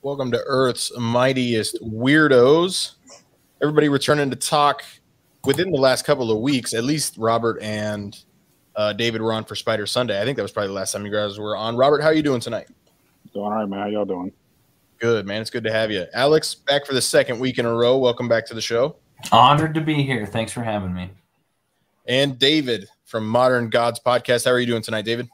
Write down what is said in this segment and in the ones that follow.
Welcome to Earth's Mightiest Weirdos. Everybody returning to talk within the last couple of weeks. At least Robert and David were on for Spider Sunday. I think that was probably the last time you guys were on. Robert, how are you doing tonight? Doing all right, man. How y'all doing? Good, man. It's good to have you. Alex, back for the second week in a row. Welcome back to the show. Honored to be here. Thanks for having me. And David from Modern Gods Podcast. How are you doing tonight, David?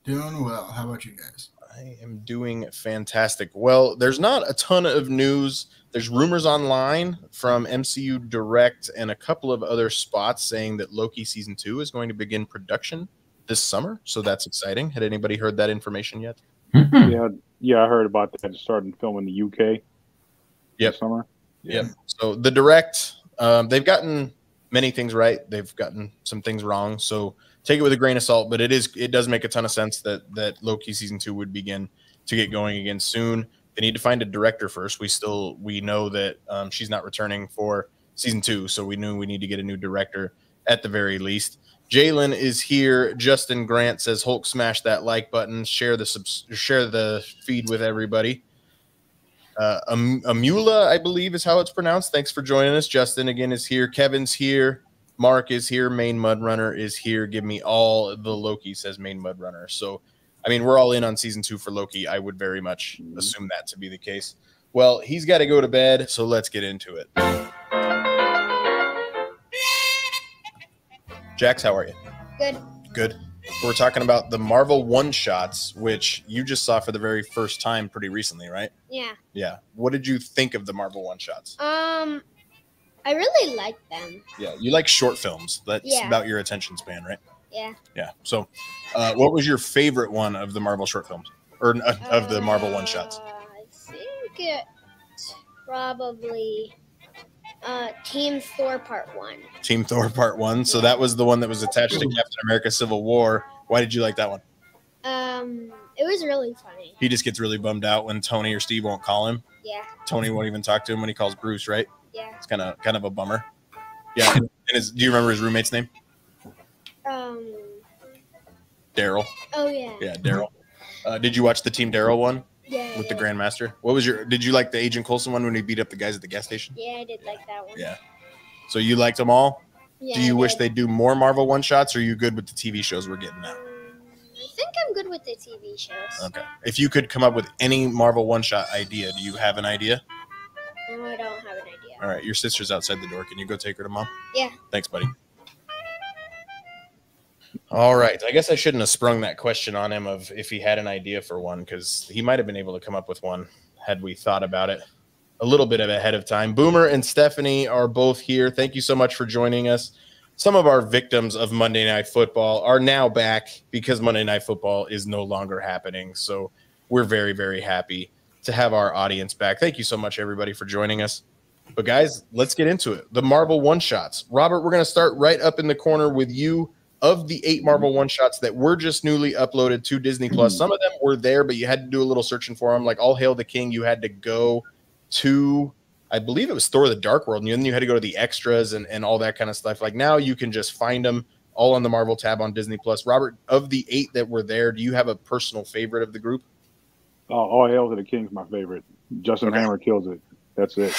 Doing well. How about you guys? I am doing fantastic. Well, there's not a ton of news. There's rumors online from MCU Direct and a couple of other spots saying that Loki Season 2 is going to begin production this summer. So that's exciting. Had anybody heard that information yet? Yeah, I heard about that. Starting filming in the UK. Yep. This summer. Yep. So the Direct, they've gotten many things right. They've gotten some things wrong. So take it with a grain of salt, but it does make a ton of sense that Loki Season 2 would begin to get going again soon. They need to find a director first. We know that she's not returning for Season 2, so we knew we need to get a new director at the very least. Jalen is here. Justin Grant says, Hulk, smash that like button. Share the feed with everybody. Amula, I believe is how it's pronounced. Thanks for joining us. Justin again is here. Kevin's here. Mark is here. Main Mudrunner is here. Give me all the Loki, says Main Mudrunner. So, I mean, we're all in on Season 2 for Loki. I would very much assume that to be the case. Well, he's got to go to bed, so let's get into it. Jax, how are you? Good. Good. We're talking about the Marvel one-shots, which you just saw for the very first time pretty recently, right? Yeah. Yeah. What did you think of the Marvel one-shots? I really like them. Yeah, you like short films. That's about your attention span, right? Yeah. Yeah. So, what was your favorite one of the Marvel short films, or of the Marvel one-shots? I think it's probably Team Thor Part 1. Team Thor Part 1. So that was the one that was attached to Captain America Civil War. Why did you like that one? It was really funny. He just gets really bummed out when Tony or Steve won't call him. Yeah. Tony won't even talk to him when he calls Bruce, right? Yeah. It's kind of a bummer. Yeah. And do you remember his roommate's name? Daryl. Oh yeah. Yeah, Daryl. Did you watch the Team Daryl one? Yeah. With the Grandmaster? Did you like the Agent Coulson one when he beat up the guys at the gas station? Yeah, I did like that one. Yeah. So you liked them all? Yeah. Do you wish they'd do more Marvel one-shots, or are you good with the TV shows we're getting now? I think I'm good with the TV shows. Okay. If you could come up with any Marvel one-shot idea, do you have an idea? No, I don't have an idea. All right. Your sister's outside the door. Can you go take her to Mom? Yeah. Thanks, buddy. All right. I guess I shouldn't have sprung that question on him of if he had an idea for one, because he might have been able to come up with one had we thought about it a little bit ahead of time. Boomer and Stephanie are both here. Thank you so much for joining us. Some of our victims of Monday Night Football are now back because Monday Night Football is no longer happening. So we're very, very happy to have our audience back. Thank you so much, everybody, for joining us. But, guys, let's get into it. The Marvel one-shots. Robert, we're going to start right up in the corner with you. Of the 8 Marvel one-shots that were just newly uploaded to Disney Plus, some of them were there, but you had to do a little searching for them. Like All Hail the King, you had to go to, I believe it was Thor: The Dark World, and then you had to go to the extras and all that kind of stuff. Like now you can just find them all on the Marvel tab on Disney Plus. Robert, of the 8 that were there, do you have a personal favorite of the group? All Hail to the King's my favorite. Justin Hammer kills it. That's it.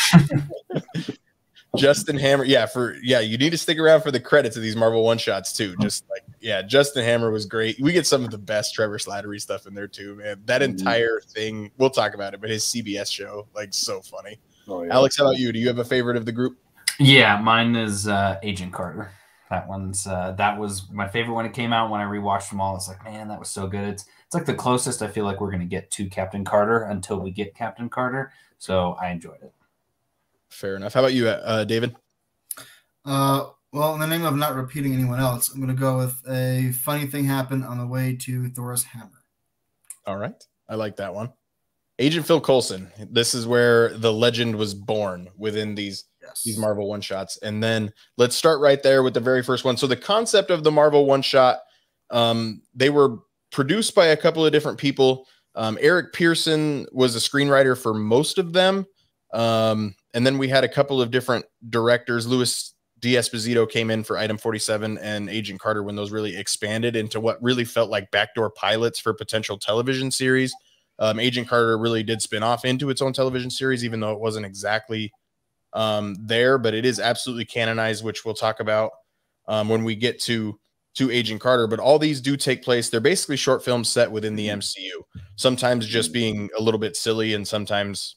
Justin Hammer, you need to stick around for the credits of these Marvel one-shots too. Just like, Justin Hammer was great. We get some of the best Trevor Slattery stuff in there too, man. That entire thing, we'll talk about it, but his CBS show, like, so funny. Oh, yeah. Alex, how about you? Do you have a favorite of the group? Yeah, mine is Agent Carter. That was my favorite when it came out. When I rewatched them all, it's like, man, that was so good. It's like the closest I feel like we're gonna get to Captain Carter until we get Captain Carter. So I enjoyed it. Fair enough. How about you, David? Well, in the name of not repeating anyone else, I'm going to go with a funny thing happened on the way to Thor's hammer. All right. I like that one. Agent Phil Coulson. This is where the legend was born within these Marvel one-shots. And then let's start right there with the very first one. So the concept of the Marvel one-shot, they were produced by a couple of different people. Eric Pearson was a screenwriter for most of them. And then we had a couple of different directors. Louis D'Esposito came in for Item 47 and Agent Carter when those really expanded into what really felt like backdoor pilots for potential television series. Agent Carter really did spin off into its own television series, even though it wasn't exactly there, but it is absolutely canonized, which we'll talk about when we get to Agent Carter. But all these do take place. They're basically short films set within the MCU, sometimes just being a little bit silly and sometimes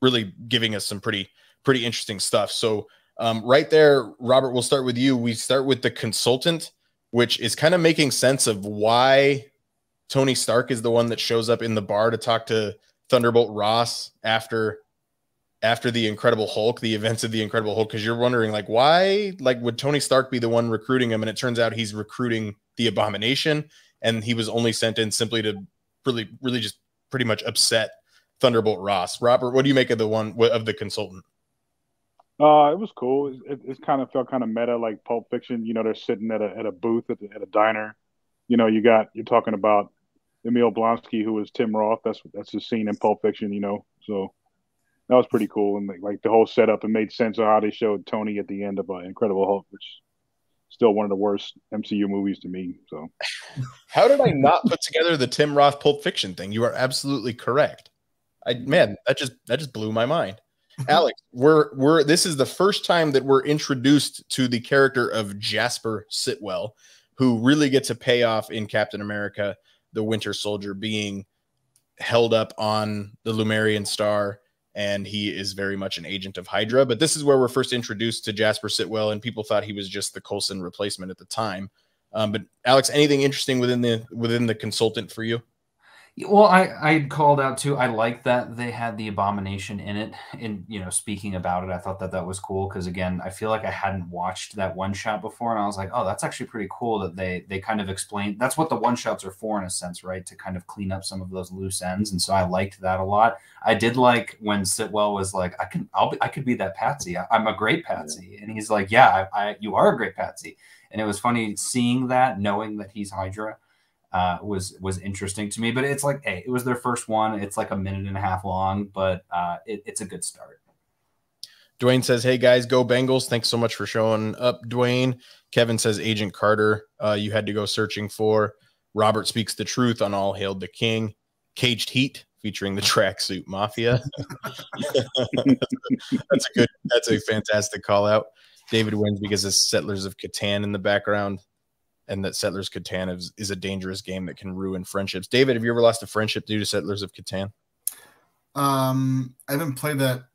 really giving us some pretty interesting stuff. So right there, Robert, we'll start with you. We start with The Consultant, which is kind of making sense of why Tony Stark is the one that shows up in the bar to talk to Thunderbolt Ross after the Incredible Hulk, the events of the Incredible Hulk, because you're wondering, like, why, like, would Tony Stark be the one recruiting him? And it turns out he's recruiting the Abomination, and he was only sent in simply to really just pretty much upset Thunderbolt Ross. Robert, what do you make of The Consultant? It was cool. It kind of felt kind of meta, like Pulp Fiction. You know, they're sitting at a booth at a diner. You know, you're talking about Emil Blonsky, who was Tim Roth. That's the scene in Pulp Fiction. You know, so that was pretty cool, and like the whole setup, it made sense of how they showed Tony at the end of Incredible Hulk, which is still one of the worst MCU movies to me. So, how did I not put together the Tim Roth Pulp Fiction thing? You are absolutely correct. Man, that just blew my mind. Alex, this is the first time that we're introduced to the character of Jasper Sitwell, who really gets a payoff in Captain America: The Winter Soldier, being held up on the Lumerian star, and he is very much an agent of Hydra. But this is where we're first introduced to Jasper Sitwell, and people thought he was just the Coulson replacement at the time. But Alex, anything interesting within the Consultant for you? Well, I called out too. I like that they had the Abomination in it. And, you know, speaking about it, I thought that was cool because, again, I feel like I hadn't watched that one shot before, and I was like, oh, that's actually pretty cool that they kind of explained. That's what the one shots are for, in a sense, right? To kind of clean up some of those loose ends. And so I liked that a lot. I did like when Sitwell was like, I could be that Patsy. I'm a great Patsy, and he's like, yeah, you are a great Patsy. And it was funny seeing that, knowing that he's Hydra. Was interesting to me, but it's like, hey, it was their first one. It's like a minute and a half long, but it's a good start. Dwayne says, hey guys, go Bengals. Thanks so much for showing up, Dwayne. Kevin says, Agent Carter, you had to go searching for. Robert speaks the truth on All Hail the King. Caged Heat, featuring the Tracksuit Mafia. That's a fantastic call out. David wins because of Settlers of Catan in the background. And that Settlers of Catan is a dangerous game that can ruin friendships. David, have you ever lost a friendship due to Settlers of Catan? I haven't played that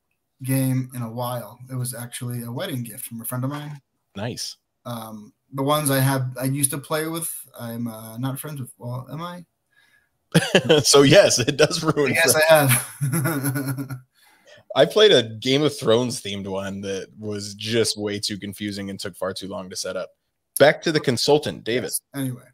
game in a while. It was actually a wedding gift from a friend of mine. Nice. The ones I used to play with, I'm not friends with. Well, am I? So yes, it does ruin. Yes, I have. I played a Game of Thrones themed one that was just way too confusing and took far too long to set up. Back to The Consultant, David. Yes. Anyway,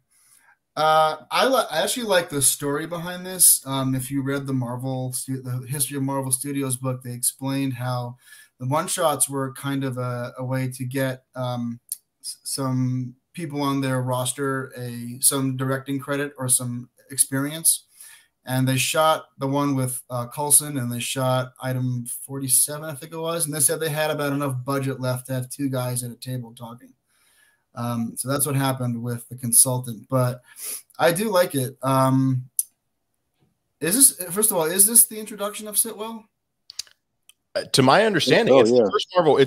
I actually like the story behind this. If you read the History of Marvel Studios book, they explained how the one-shots were kind of a way to get some people on their roster some directing credit or some experience. And they shot the one with Coulson, and they shot item 47, I think it was. And they said they had about enough budget left to have two guys at a table talking. So that's what happened with The Consultant, but I do like it. First of all, is this the introduction of Sitwell? To my understanding, it's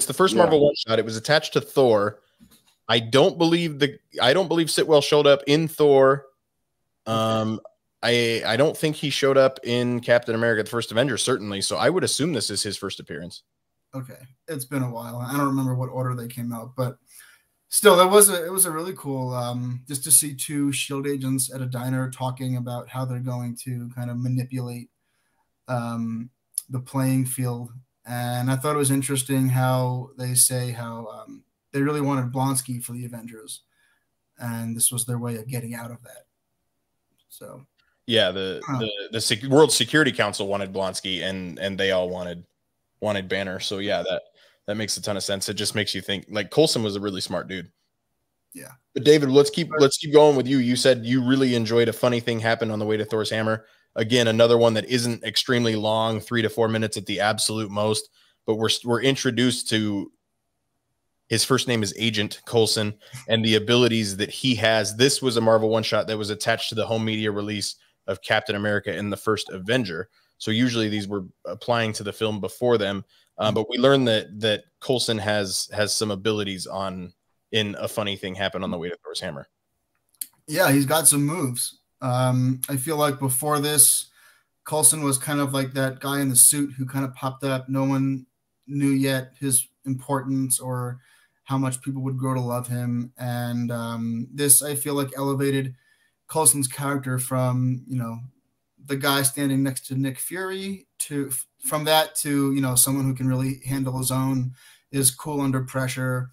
the first Marvel one shot. It was attached to Thor. I don't believe Sitwell showed up in Thor. I don't think he showed up in Captain America: The First Avenger, certainly. So I would assume this is his first appearance. Okay, it's been a while. I don't remember what order they came out, but still, it was a really cool just to see two SHIELD agents at a diner talking about how they're going to kind of manipulate the playing field. And I thought it was interesting how they say how they really wanted Blonsky for the Avengers, and this was their way of getting out of that. So yeah, the World Security Council wanted Blonsky, and they all wanted Banner. So yeah, that makes a ton of sense. It just makes you think, like, Coulson was a really smart dude. Yeah. But David, let's keep going with you. You said you really enjoyed A Funny Thing Happened on the Way to Thor's Hammer. Again, another one that isn't extremely long, 3 to 4 minutes at the absolute most, but we're introduced to his first name is Agent Coulson and the abilities that he has. This was a Marvel one shot that was attached to the home media release of Captain America and the first Avenger. So usually these were applying to the film before them. But we learned that Coulson has some abilities in A Funny Thing Happened on the Way to Thor's Hammer. Yeah, he's got some moves. I feel like before this, Coulson was kind of like that guy in the suit who kind of popped up. No one knew yet his importance or how much people would grow to love him. And this, I feel like, elevated Coulson's character from, the guy standing next to Nick Fury to someone who can really handle his own, is cool under pressure.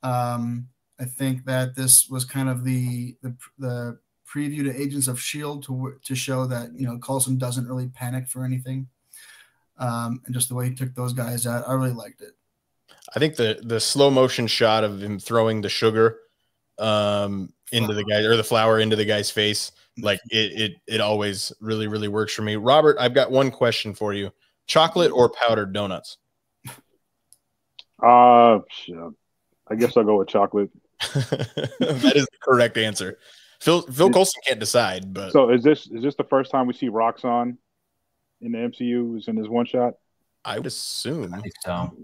I think that this was kind of the preview to Agents of S.H.I.E.L.D. to show that, Coulson doesn't really panic for anything. And just the way he took those guys out, I really liked it. I think the slow motion shot of him throwing the sugar into the guy, or the flour into the guy's face, like it always really, really works for me. Robert, I've got one question for you. Chocolate or powdered donuts? I guess I'll go with chocolate. That is the correct answer. Phil Coulson can't decide, but so is this the first time we see Roxxon in the MCU? Is in his one shot? I would assume. I think so.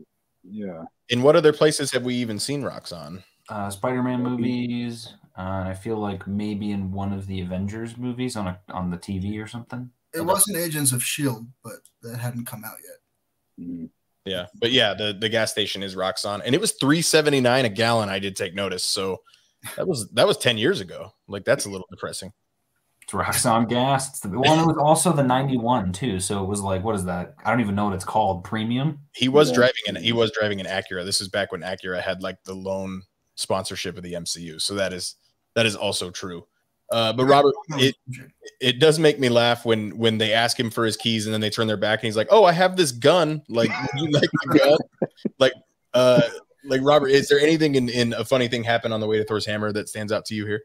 Yeah. In what other places have we even seen Roxxon? Spider-Man movies. I feel like maybe in one of the Avengers movies on the TV or something. It wasn't Agents of S.H.I.E.L.D., but that hadn't come out yet. Mm-hmm. Yeah, but yeah, the gas station is Roxxon, and it was $3.79 a gallon. I did take notice, so that was 10 years ago. Like, that's a little depressing. It's Roxxon gas. It was also the 91 too, so it was like, what is that? I don't even know what it's called. Premium. He was driving an Acura. This is back when Acura had like the loan sponsorship of the MCU, so that is also true. But Robert, it does make me laugh when they ask him for his keys and then they turn their back and he's like, "Oh, I have this gun. Like, would you like the gun?" Like Robert, is there anything in A Funny Thing Happened on the Way to Thor's Hammer that stands out to you here?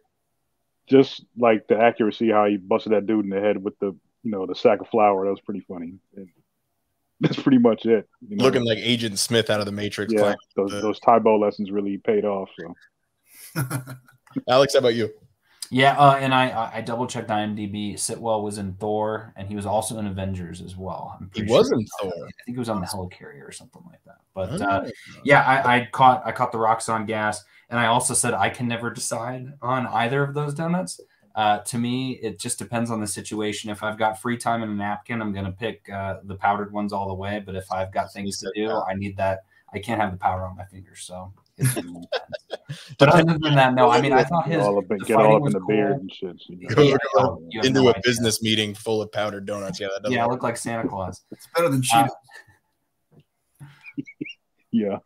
Just like the accuracy, how he busted that dude in the head with the sack of flour. That was pretty funny. And that's pretty much it. Looking like Agent Smith out of the Matrix. Yeah, those Taibo lessons really paid off. So, Alex, how about you? Yeah, and I double checked IMDb. Sitwell was in Thor, and he was also in Avengers as well. He was in Thor. I think he was on the helicarrier or something like that. But yeah, I caught the Roxxon gas, and I also said I can never decide on either of those donuts. To me, it just depends on the situation. If I've got free time and a napkin, I'm going to pick the powdered ones all the way. But if I've got things to do, I need that. I can't have the powder on my fingers, so. But other than that, no. I mean, I thought get all up in the beard and shit. Into a business meeting full of powdered donuts. Yeah, that doesn't. Yeah, I look like Santa Claus. It's better than Cheetos. Yeah.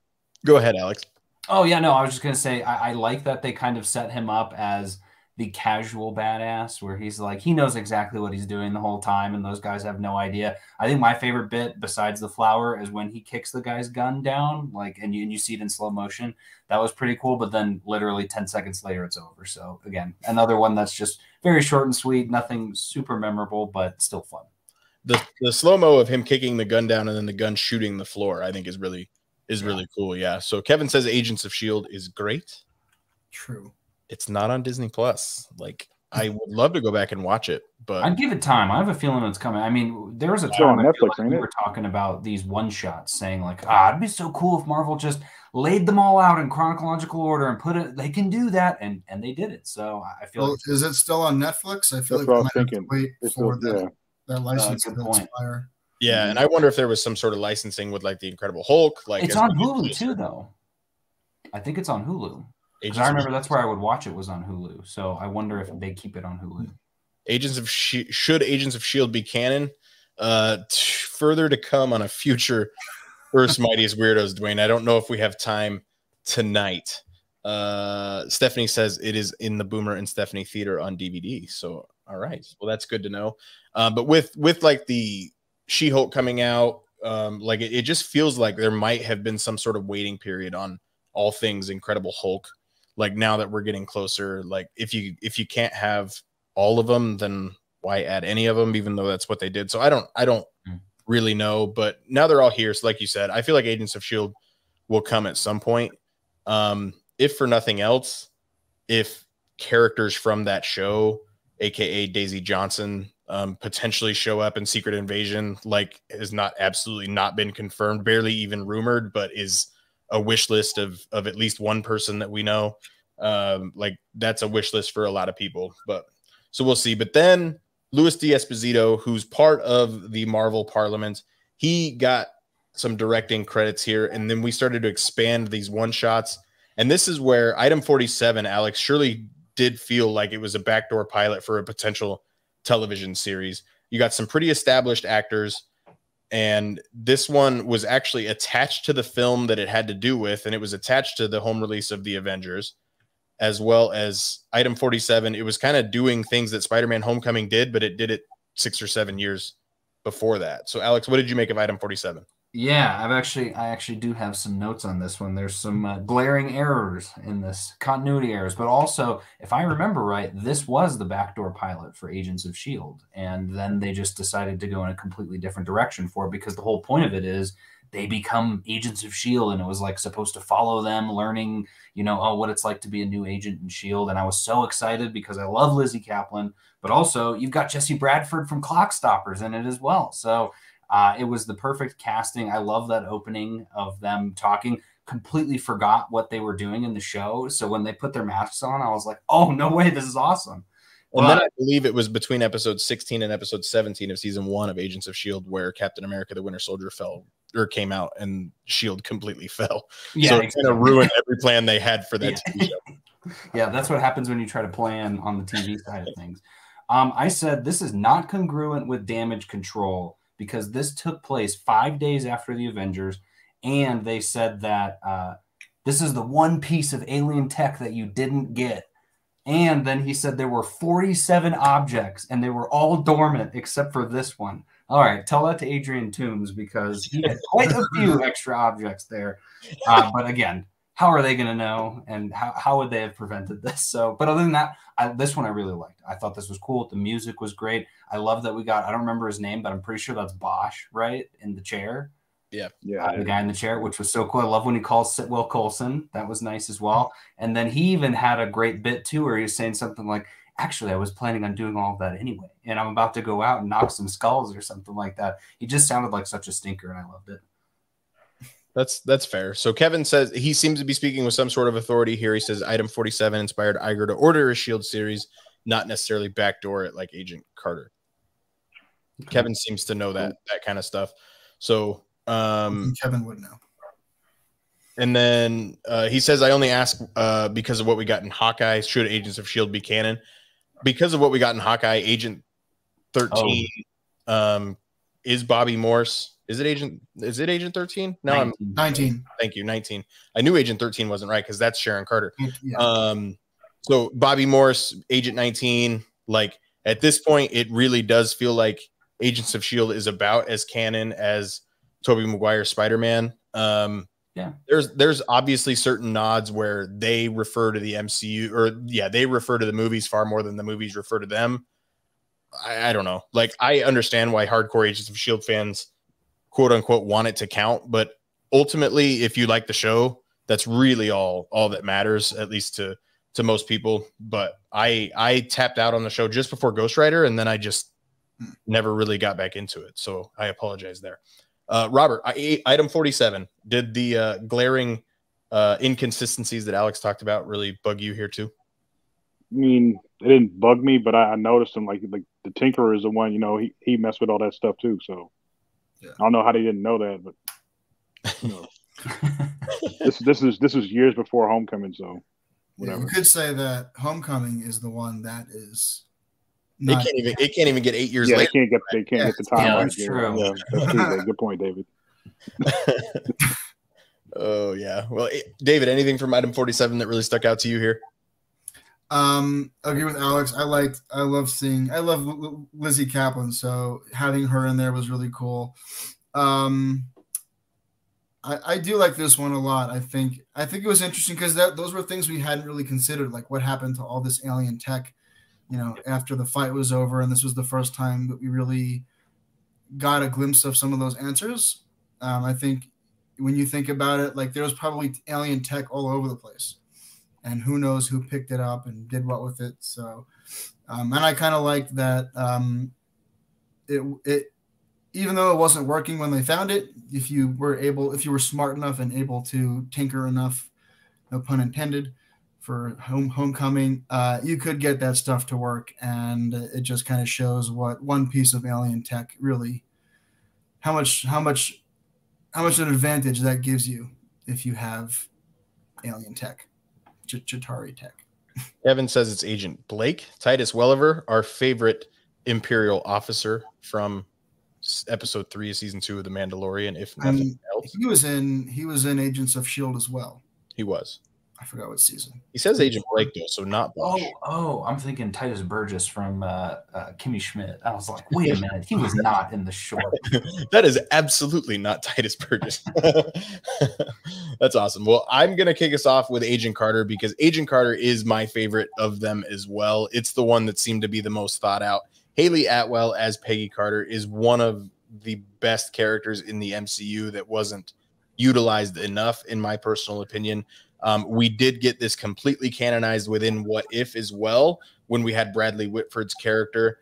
Go ahead, Alex. Oh yeah, no. I was just gonna say I like that they kind of set him up as the casual badass, where he's like, he knows exactly what he's doing the whole time, and those guys have no idea. I think my favorite bit, besides the flour, is when he kicks the guy's gun down, like, and you see it in slow motion. That was pretty cool. But then, literally 10 seconds later, it's over. So again, another one that's just very short and sweet, nothing super memorable, but still fun. The slow mo of him kicking the gun down and then the gun shooting the floor, I think, is really cool. Yeah. So Kevin says Agents of S.H.I.E.L.D. is great. True. It's not on Disney Plus. Like, I would love to go back and watch it, but I'd give it time. I have a feeling it's coming. I mean, there was a time on Netflix, we were talking about these one shots, saying like, it'd be so cool if Marvel just laid them all out in chronological order and put it. They can do that, and they did it. So I feel. Well, is it still on Netflix? I feel like we I might have to wait for that license to expire. Yeah, and I wonder if there was some sort of licensing with like the Incredible Hulk. Like, it's on Hulu too, though. I think it's on Hulu. Because I remember that's where I would watch it, was on Hulu. So I wonder if they keep it on Hulu. Should Agents of S.H.I.E.L.D. be canon? Further to come on a future Earth's Mightiest Weirdos, Dwayne. I don't know if we have time tonight. Stephanie says it is in the Boomer and Stephanie Theater on DVD. So, all right. Well, that's good to know. But with like the She-Hulk coming out, like it just feels like there might have been some sort of waiting period on all things Incredible Hulk. Like, now that we're getting closer, like if you can't have all of them, then why add any of them, even though that's what they did. So I don't really know, but now they're all here. So like you said, I feel like Agents of S.H.I.E.L.D. will come at some point. If for nothing else, if characters from that show, aka Daisy Johnson, potentially show up in Secret Invasion, like has not absolutely not been confirmed, barely even rumored, but is a wish list of at least one person that we know. Like that's a wish list for a lot of people, but so we'll see. But then Luis D'Esposito, who's part of the Marvel Parliament, he got some directing credits here, and then we started to expand these one shots. And this is where item 47, Alex, surely did feel like it was a backdoor pilot for a potential television series. You got some pretty established actors, and this one was actually attached to the film that it had to do with, and it was attached to the home release of the Avengers, as well as item 47. It was kind of doing things that Spider-Man Homecoming did, but it did it 6 or 7 years before that. So Alex, what did you make of item 47? Yeah, I actually do have some notes on this one. There's some glaring errors in this, continuity errors, but also, if I remember right, this was the backdoor pilot for Agents of S.H.I.E.L.D., and then they just decided to go in a completely different direction for it, because the whole point of it is they become Agents of S.H.I.E.L.D., and it was like supposed to follow them, learning, what it's like to be a new agent in S.H.I.E.L.D., and I was so excited because I love Lizzie Kaplan, but also you've got Jesse Bradford from Clock Stoppers in it as well, so it was the perfect casting. I love that opening of them talking. Completely forgot what they were doing in the show. So when they put their masks on, I was like, oh, no way, this is awesome. And then I believe it was between episode 16 and episode 17 of season 1 of Agents of S.H.I.E.L.D. where Captain America the Winter Soldier came out and S.H.I.E.L.D. completely fell. Yeah, so it kind of ruined every plan they had for that TV show. Yeah, that's what happens when you try to plan on the TV side of things. I said this is not congruent with Damage Control, because this took place 5 days after the Avengers, and they said that this is the one piece of alien tech that you didn't get. And then he said there were 47 objects, and they were all dormant except for this one. All right, tell that to Adrian Toombs, because he had quite a few extra objects there. But again, how are they going to know, and how would they have prevented this? So, but other than that, this one I really liked. I thought this was cool. The music was great. I love that we got, I don't remember his name, but I'm pretty sure that's Bosch, right? In the chair. Yeah. The guy in the chair, which was so cool. I love when he calls Sitwell Coulson. That was nice as well. And then he even had a great bit too, where he was saying something like, actually, I was planning on doing all of that anyway, and I'm about to go out and knock some skulls or something like that. He just sounded like such a stinker, and I loved it. That's fair. So Kevin says he seems to be speaking with some sort of authority here. He says item 47 inspired Iger to order a S.H.I.E.L.D. series, not necessarily backdoor it like Agent Carter. Okay. Kevin seems to know that kind of stuff. So Kevin would know. And then he says, I only ask because of what we got in Hawkeye. Should Agents of S.H.I.E.L.D. be canon? Because of what we got in Hawkeye, Agent 13 is Bobby Morse. Is it Agent 13? No, 19. I'm 19. Thank you, 19. I knew Agent 13 wasn't right because that's Sharon Carter. Yeah. So Bobby Morse, Agent 19, like at this point, it really does feel like Agents of S.H.I.E.L.D. is about as canon as Tobey Maguire's Spider-Man. Yeah, there's obviously certain nods where they refer to the MCU, or they refer to the movies far more than the movies refer to them. I don't know. Like, I understand why hardcore Agents of S.H.I.E.L.D. fans, quote unquote, want it to count, but ultimately, if you like the show, that's really all that matters, at least to most people. But I tapped out on the show just before Ghost Rider, and then I just never really got back into it. So I apologize there. Robert, item 47, did the glaring inconsistencies that Alex talked about really bug you here too? I mean, it didn't bug me, but I noticed him like the Tinkerer is the one, he messed with all that stuff too. So yeah. I don't know how they didn't know that, but this is years before Homecoming, so whatever. You could say that Homecoming is the one that is. It can't even get 8 years later. They can't get the time. Yeah, that's true. Yeah, that's true. Good point, David. Oh yeah. Well, David, anything from item 47 that really stuck out to you here? Agree with Alex. I love Lizzie Kaplan, so having her in there was really cool. I do like this one a lot. I think it was interesting because those were things we hadn't really considered, like what happened to all this alien tech, after the fight was over, and this was the first time that we really got a glimpse of some of those answers. I think when you think about it, like there was probably alien tech all over the place. And who knows who picked it up and did what with it. So, and I kind of liked that it even though it wasn't working when they found it, if you were smart enough and able to tinker enough, no pun intended, for Homecoming, you could get that stuff to work, and it just kind of shows what one piece of alien tech really, how much an advantage that gives you if you have alien tech, Chitauri tech. Evan says it's Agent Blake. Titus Welliver, our favorite Imperial officer from episode 3 of season 2 of The Mandalorian, if nothing else. He was in Agents of S.H.I.E.L.D. as well. He was. I forgot what season. He says Agent Blake, though, so not Bosch. Oh, I'm thinking Titus Burgess from Kimmy Schmidt. I was like, wait a minute, he was not in the short. That is absolutely not Titus Burgess. That's awesome. Well, I'm going to kick us off with Agent Carter because Agent Carter is my favorite of them as well. It's the one that seemed to be the most thought out. Haley Atwell as Peggy Carter is one of the best characters in the MCU that wasn't utilized enough, in my personal opinion. We did get this completely canonized within What If as well when we had Bradley Whitford's character.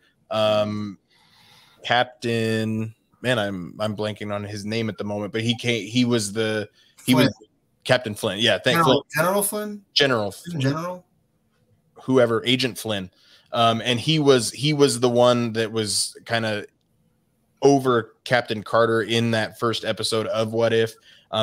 Captain, man, I'm blanking on his name at the moment, but he was Captain Flynn. Yeah, General Flynn? General. Whoever, Agent Flynn. And he was the one that was kind of over Captain Carter in that first episode of What If.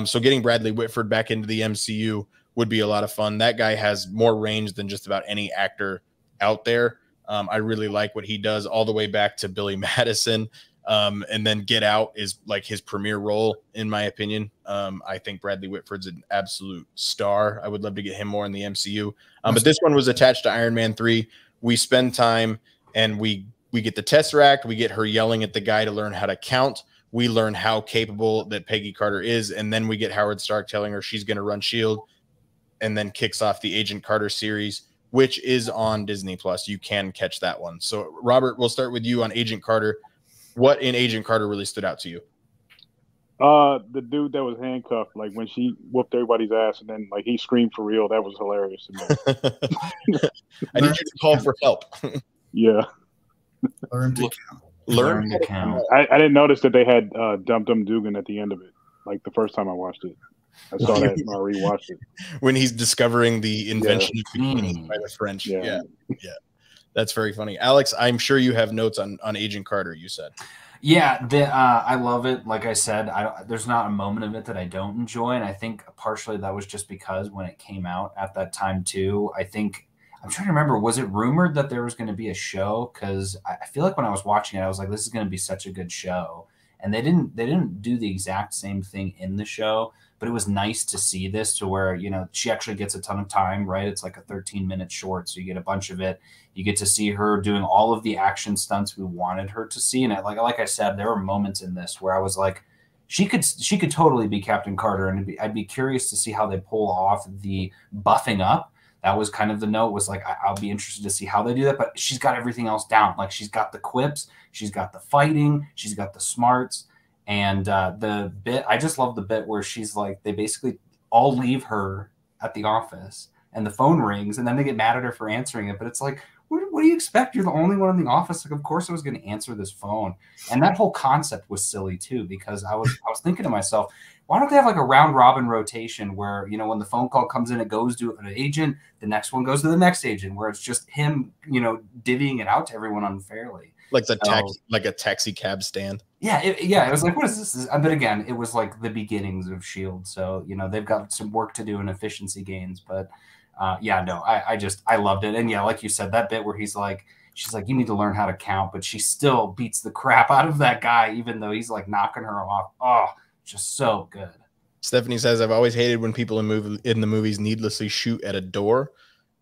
So getting Bradley Whitford back into the MCU would be a lot of fun. That guy has more range than just about any actor out there. I really like what he does all the way back to Billy Madison. And then Get Out is like his premier role, in my opinion. I think Bradley Whitford's an absolute star. I would love to get him more in the MCU. But this one was attached to Iron Man 3. We spend time and we get the Tesseract. We get her yelling at the guy to learn how to count. We learn how capable that Peggy Carter is. And then we get Howard Stark telling her she's going to run S.H.I.E.L.D. and then kicks off the Agent Carter series, which is on Disney+. You can catch that one. So, Robert, we'll start with you on Agent Carter. What in Agent Carter really stood out to you? The dude that was handcuffed, like when she whooped everybody's ass and then like he screamed for real. That was hilarious. I need you to call for help. Yeah. Learn to count. Learn to count. I didn't notice that they had Dum Dum Dugan at the end of it. Like the first time I watched it, I saw that when I rewatched it. When he's discovering the invention of by the French. Yeah. That's very funny. Alex, I'm sure you have notes on Agent Carter, you said. Yeah, I love it. Like I said, there's not a moment of it that I don't enjoy. And I think partially that was just because when it came out at that time too, I'm trying to remember, was it rumored that there was going to be a show? Because I feel like when I was watching it, I was like, this is going to be such a good show. And they didn't do the exact same thing in the show, but it was nice to see this to where, she actually gets a ton of time, right? It's like a 13-minute short. So you get a bunch of it. You get to see her doing all of the action stunts we wanted her to see. And like I said, there were moments in this where I was like, she could totally be Captain Carter. And I'd be curious to see how they pull off the buffing up. That was kind of the note, was like, I'll be interested to see how they do that. But she's got everything else down. Like she's got the quips, she's got the fighting, she's got the smarts. And the bit, I just love the bit where she's like, they basically all leave her at the office and the phone rings and then they get mad at her for answering it. But it's like, what do you expect? You're the only one in the office. Like, of course I was going to answer this phone. And that whole concept was silly too, because I was thinking to myself, why don't they have like a round robin rotation where, when the phone call comes in, it goes to an agent, the next one goes to the next agent, where it's just him, divvying it out to everyone unfairly. Like a taxi cab stand. Yeah. It was like, what is this? But again, it was like the beginnings of S.H.I.E.L.D. So, they've got some work to do in efficiency gains, but I loved it. And yeah, like you said, that bit where she's like, you need to learn how to count, but she still beats the crap out of that guy, even though he's like knocking her off. Oh, just so good. Stephanie says, I've always hated when people in the movies needlessly shoot at a door.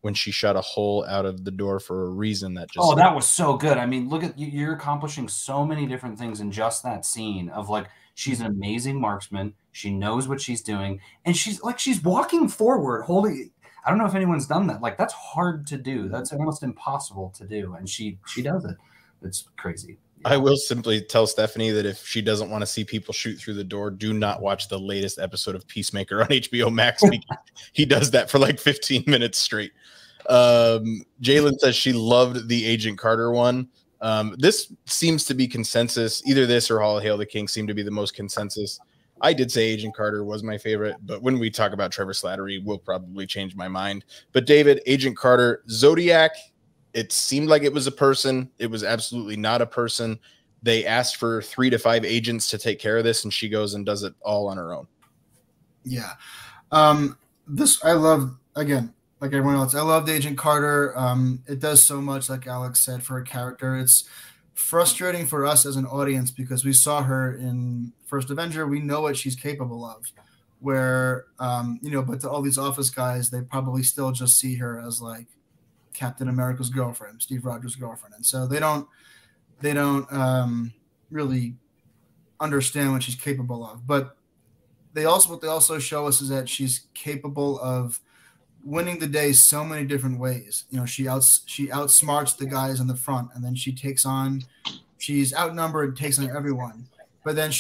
When she shot a hole out of the door for a reason that just... that was so good. I mean, look at you're accomplishing so many different things in just that scene of like, she's an amazing marksman. She knows what she's doing. And she's walking forward, holding... I don't know if anyone's done that. Like, that's hard to do. That's almost impossible to do. And she does it. It's crazy. Yeah. I will simply tell Stephanie that if she doesn't want to see people shoot through the door, do not watch the latest episode of Peacemaker on HBO Max. He does that for like 15 minutes straight. Jalen says she loved the Agent Carter one. This seems to be consensus. Either this or All Hail the King seem to be the most consensus. I did say Agent Carter was my favorite, but when we talk about Trevor Slattery, we'll probably change my mind. But David, Agent Carter, Zodiac, it seemed like it was a person. It was absolutely not a person. They asked for 3 to 5 agents to take care of this, and she goes and does it all on her own. Yeah. This I love, again, like everyone else. I loved Agent Carter. It does so much, like Alex said, for a character. It's frustrating for us as an audience because we saw her in First Avenger. We know what she's capable of. Where, but to all these Office guys, they probably still just see her as like Captain America's girlfriend, Steve Rogers' girlfriend, and so they don't really understand what she's capable of. But what they also show us is that she's capable of winning the day so many different ways. She outsmarts the guys in the front, and then she's outnumbered, takes on everyone. But then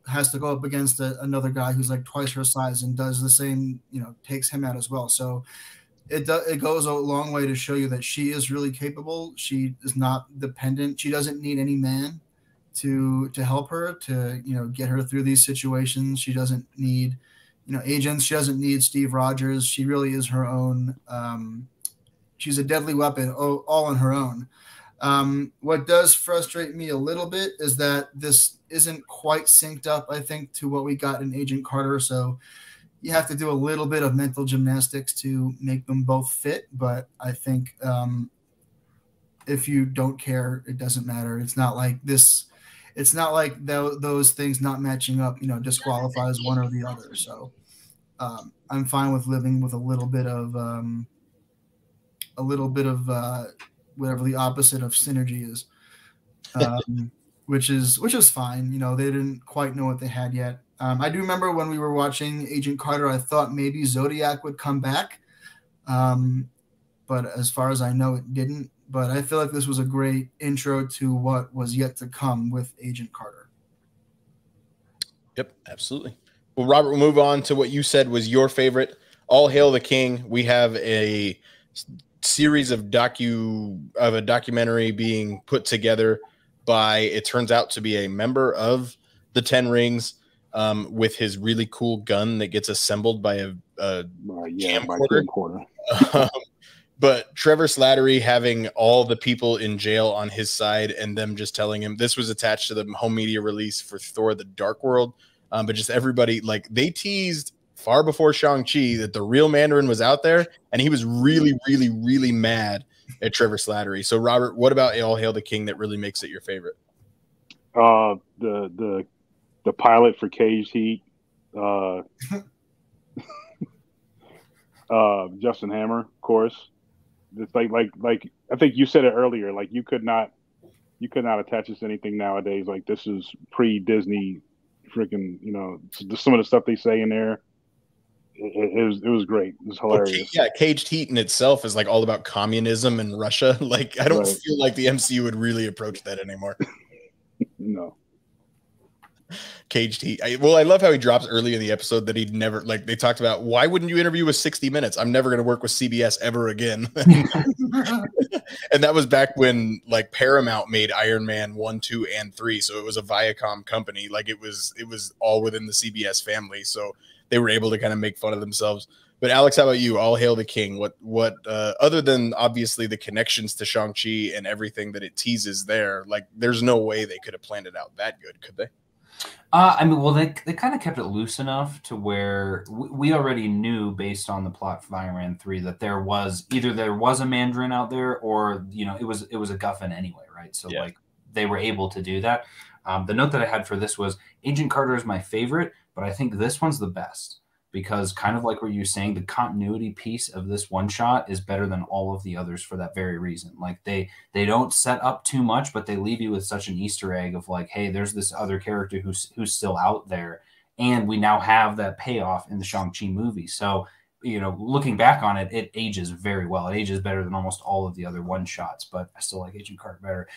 has to go up against another guy who's like twice her size and does the same, takes him out as well. So it goes a long way to show you that she is really capable. She is not dependent. She doesn't need any man to help her to, get her through these situations. She doesn't need, agents. She doesn't need Steve Rogers. She really is her own. She's a deadly weapon all on her own. What does frustrate me a little bit is that this isn't quite synced up, I think, to what we got in Agent Carter. So you have to do a little bit of mental gymnastics to make them both fit. But I think if you don't care, it doesn't matter. It's not like this. It's not like those things not matching up, disqualifies one or the other. So I'm fine with living with a little bit of whatever the opposite of synergy is, which is fine. They didn't quite know what they had yet. I do remember when we were watching Agent Carter, I thought maybe Zodiac would come back, but as far as I know, it didn't. But I feel like this was a great intro to what was yet to come with Agent Carter. Yep, absolutely. Well, Robert, we'll move on to what you said was your favorite, All Hail the King. We have a series of a documentary being put together by, it turns out to be a member of the 10 Rings, with his really cool gun that gets assembled by a camcorder. But Trevor Slattery having all the people in jail on his side and them just telling him, this was attached to the home media release for Thor: The Dark World. But just everybody, like, they teased far before Shang-Chi that the real Mandarin was out there, and he was really, really, really mad at Trevor Slattery. So, Robert, what about All Hail the King that really makes it your favorite? The pilot for Caged Heat, Justin Hammer, of course. It's like I think you said it earlier. Like you could not attach this to anything nowadays. Like this is pre-Disney, freaking. Some of the stuff they say in there. It was great. It was hilarious. Yeah, Caged Heat in itself is like all about communism and Russia. Like I don't feel like the MCU would really approach that anymore. No. Caged Heat. I love how he drops early in the episode that he'd never, like, they talked about, why wouldn't you interview with 60 Minutes? I'm never going to work with CBS ever again. And that was back when like Paramount made Iron Man 1, 2, and 3. So it was a Viacom company. Like it was all within the CBS family. So they were able to kind of make fun of themselves. But Alex, how about you? All Hail the King. What other than obviously the connections to Shang-Chi and everything that it teases there, like there's no way they could have planned it out that good, could they? They kind of kept it loose enough to where we already knew based on the plot for Iron Man 3 that there was a Mandarin out there or, it was a Guffin anyway, right? So like they were able to do that. The note that I had for this was Agent Carter is my favorite, but I think this one's the best because kind of like what you're saying, the continuity piece of this one shot is better than all of the others for that very reason. Like they don't set up too much, but they leave you with such an Easter egg of like, hey, there's this other character who's still out there. And we now have that payoff in the Shang-Chi movie. So, looking back on it, it ages very well. It ages better than almost all of the other one shots, but I still like Agent Carter better.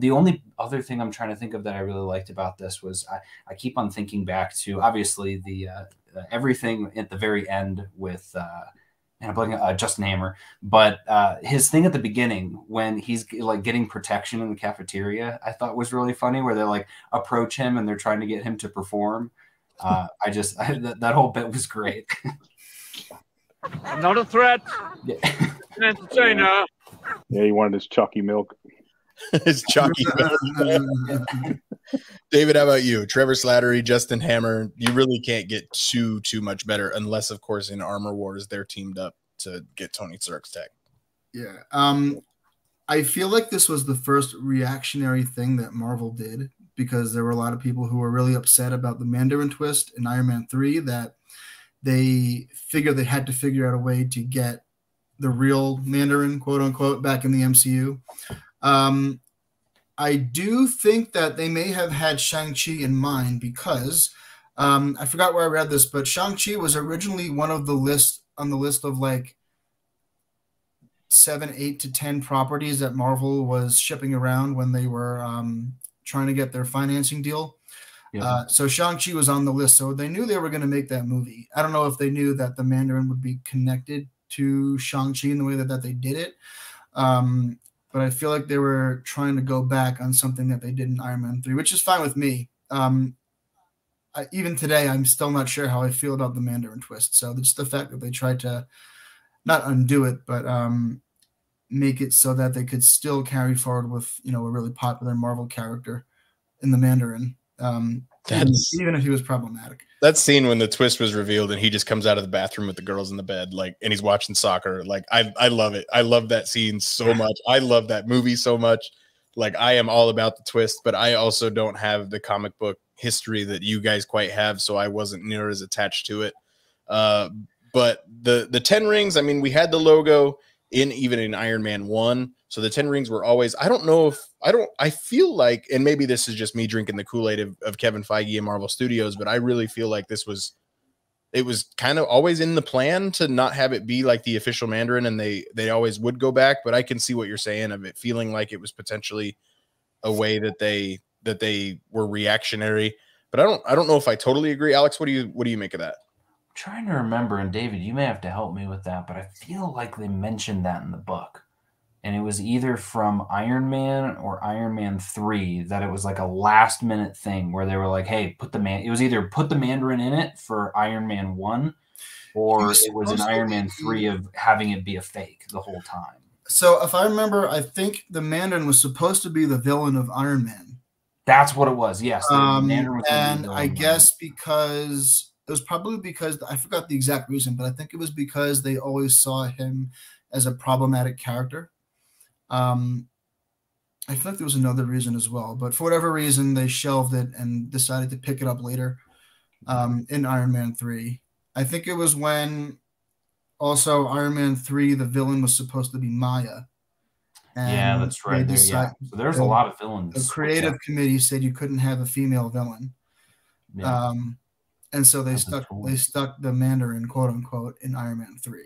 The only other thing I'm trying to think of that I really liked about this was I keep on thinking back to obviously the everything at the very end with and I'm blanking, Justin Hammer, but his thing at the beginning when he's like getting protection in the cafeteria, I thought was really funny, where they like approach him and they're trying to get him to perform. That whole bit was great. I'm not a threat. Yeah. An entertainer. Yeah, he wanted his chalky milk. His chalky milk. David, how about you? Trevor Slattery, Justin Hammer. You really can't get too much better, unless, of course, in Armor Wars they're teamed up to get Tony Stark's tech. Yeah. I feel like this was the first reactionary thing that Marvel did, because there were a lot of people who were really upset about the Mandarin twist in Iron Man 3, that they figured they had to figure out a way to get the real Mandarin, quote unquote, back in the MCU. I do think that they may have had Shang-Chi in mind, because I forgot where I read this, but Shang-Chi was originally one of the on the list of like 7, 8 to 10 properties that Marvel was shipping around when they were trying to get their financing deal. Yeah. So Shang-Chi was on the list, so they knew they were going to make that movie. I don't know if they knew that the Mandarin would be connected to Shang-Chi in the way that they did it. But I feel like they were trying to go back on something that they did in Iron Man 3, which is fine with me. Even today, I'm still not sure how I feel about the Mandarin twist. So just the fact that they tried to not undo it, but make it so that they could still carry forward with, a really popular Marvel character in the Mandarin, even if he was problematic. That scene when the twist was revealed and he just comes out of the bathroom with the girls in the bed, like, and he's watching soccer. Like, I love it. I love that scene so much. I love that movie so much. Like, I am all about the twist, but I also don't have the comic book history that you guys quite have, so I wasn't near as attached to it. But the 10 rings, I mean, we had the logo even in Iron Man 1. So the 10 rings were always, I feel like, and maybe this is just me drinking the Kool-Aid of Kevin Feige and Marvel Studios, but I really feel like it was kind of always in the plan to not have it be like the official Mandarin, and they always would go back. But I can see what you're saying of it feeling like it was potentially a way that they were reactionary. But I don't know if I totally agree. Alex, what do you make of that? I'm trying to remember, and David, you may have to help me with that, but I feel like they mentioned that in the book. And it was either from Iron Man or Iron Man 3 that it was like a last minute thing where they were like, hey, it was either put the Mandarin in it for Iron Man 1, or it was in Iron Man 3 of having it be a fake the whole time. So if I remember, I think the Mandarin was supposed to be the villain of Iron Man. That's what it was, yes. The Mandarin was and I guess because it was probably because I forgot the exact reason, but I think it was because they always saw him as a problematic character. I feel like there was another reason as well, but for whatever reason, they shelved it and decided to pick it up later in Iron Man 3. I think it was when also Iron Man 3, the villain was supposed to be Maya. Yeah, that's right. So there's a lot of villains. The creative committee said you couldn't have a female villain. Yeah. And so they stuck the Mandarin, quote unquote, in Iron Man 3.